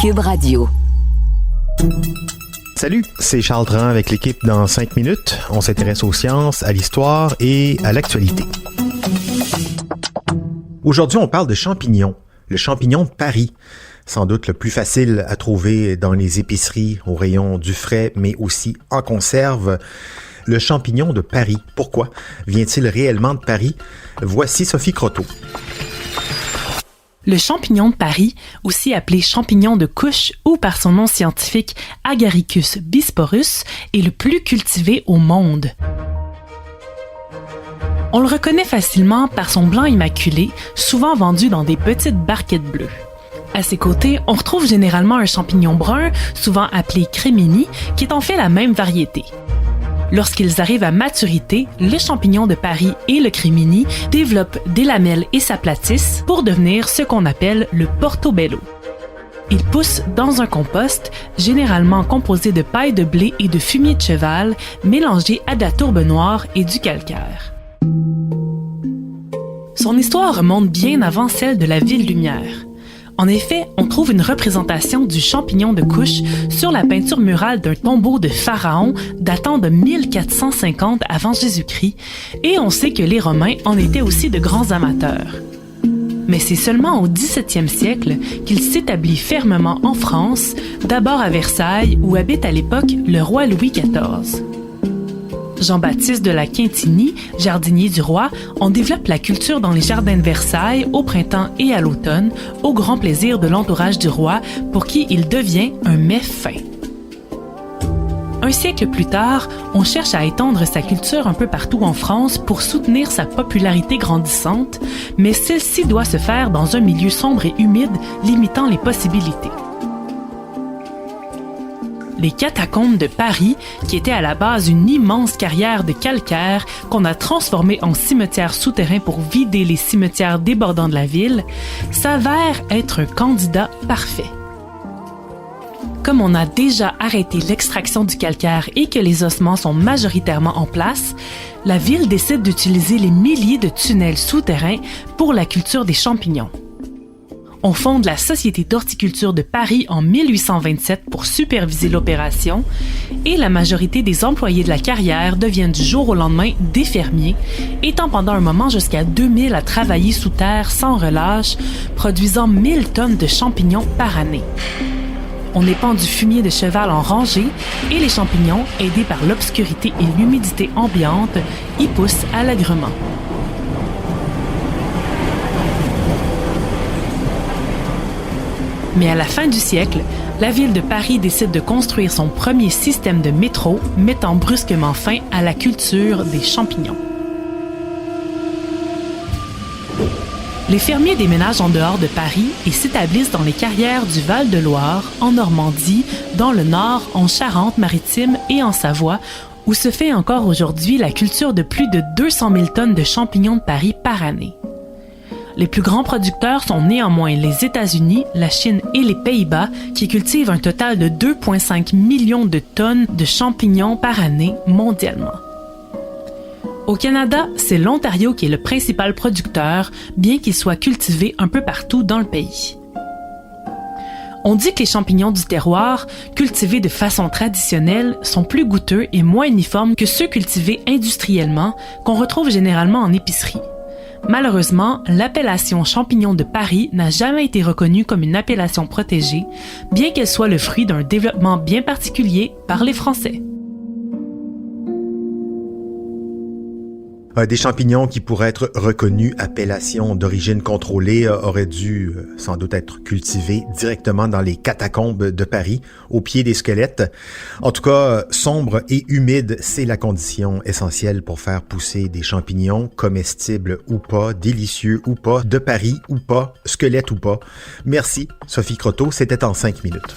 Cube Radio. Salut, c'est Charles Dran avec l'équipe dans 5 minutes. On s'intéresse aux sciences, à l'histoire et à l'actualité. Aujourd'hui, on parle de champignons. Le champignon de Paris. Sans doute le plus facile à trouver dans les épiceries, au rayon du frais, mais aussi en conserve. Le champignon de Paris. Pourquoi? Vient-il réellement de Paris? Voici Sophie Croteau. Le champignon de Paris, aussi appelé champignon de couche ou par son nom scientifique Agaricus bisporus, est le plus cultivé au monde. On le reconnaît facilement par son blanc immaculé, souvent vendu dans des petites barquettes bleues. À ses côtés, on retrouve généralement un champignon brun, souvent appelé crémini, qui est en fait la même variété. Lorsqu'ils arrivent à maturité, le champignon de Paris et le crémini développent des lamelles et s'aplatissent pour devenir ce qu'on appelle le portobello. Ils poussent dans un compost, généralement composé de paille de blé et de fumier de cheval, mélangé à de la tourbe noire et du calcaire. Son histoire remonte bien avant celle de la Ville Lumière. En effet, on trouve une représentation du champignon de couche sur la peinture murale d'un tombeau de Pharaon datant de 1450 avant Jésus-Christ, et on sait que les Romains en étaient aussi de grands amateurs. Mais c'est seulement au XVIIe siècle qu'il s'établit fermement en France, d'abord à Versailles où habite à l'époque le roi Louis XIV. Jean-Baptiste de la Quintinie, jardinier du roi, en développe la culture dans les jardins de Versailles au printemps et à l'automne, au grand plaisir de l'entourage du roi, pour qui il devient un mets fin. Un siècle plus tard, on cherche à étendre sa culture un peu partout en France pour soutenir sa popularité grandissante, mais celle-ci doit se faire dans un milieu sombre et humide, limitant les possibilités. Les catacombes de Paris, qui étaient à la base une immense carrière de calcaire qu'on a transformée en cimetière souterrain pour vider les cimetières débordants de la ville, s'avèrent être un candidat parfait. Comme on a déjà arrêté l'extraction du calcaire et que les ossements sont majoritairement en place, la ville décide d'utiliser les milliers de tunnels souterrains pour la culture des champignons. On fonde la Société d'horticulture de Paris en 1827 pour superviser l'opération et la majorité des employés de la carrière deviennent du jour au lendemain des fermiers, étant pendant un moment jusqu'à 2000 à travailler sous terre sans relâche, produisant 1000 tonnes de champignons par année. On épand du fumier de cheval en rangée et les champignons, aidés par l'obscurité et l'humidité ambiante, y poussent allègrement. Mais à la fin du siècle, la ville de Paris décide de construire son premier système de métro, mettant brusquement fin à la culture des champignons. Les fermiers déménagent en dehors de Paris et s'établissent dans les carrières du Val-de-Loire, en Normandie, dans le Nord, en Charente-Maritime et en Savoie, où se fait encore aujourd'hui la culture de plus de 200 000 tonnes de champignons de Paris par année. Les plus grands producteurs sont néanmoins les États-Unis, la Chine et les Pays-Bas, qui cultivent un total de 2,5 millions de tonnes de champignons par année mondialement. Au Canada, c'est l'Ontario qui est le principal producteur, bien qu'il soit cultivé un peu partout dans le pays. On dit que les champignons du terroir, cultivés de façon traditionnelle, sont plus goûteux et moins uniformes que ceux cultivés industriellement, qu'on retrouve généralement en épicerie. Malheureusement, l'appellation champignon de Paris n'a jamais été reconnue comme une appellation protégée, bien qu'elle soit le fruit d'un développement bien particulier par les Français. Des champignons qui pourraient être reconnus appellation d'origine contrôlée auraient dû sans doute être cultivés directement dans les catacombes de Paris, au pied des squelettes. En tout cas, sombre et humide, c'est la condition essentielle pour faire pousser des champignons, comestibles ou pas, délicieux ou pas, de Paris ou pas, squelettes ou pas. Merci, Sophie Croteau, c'était en 5 minutes.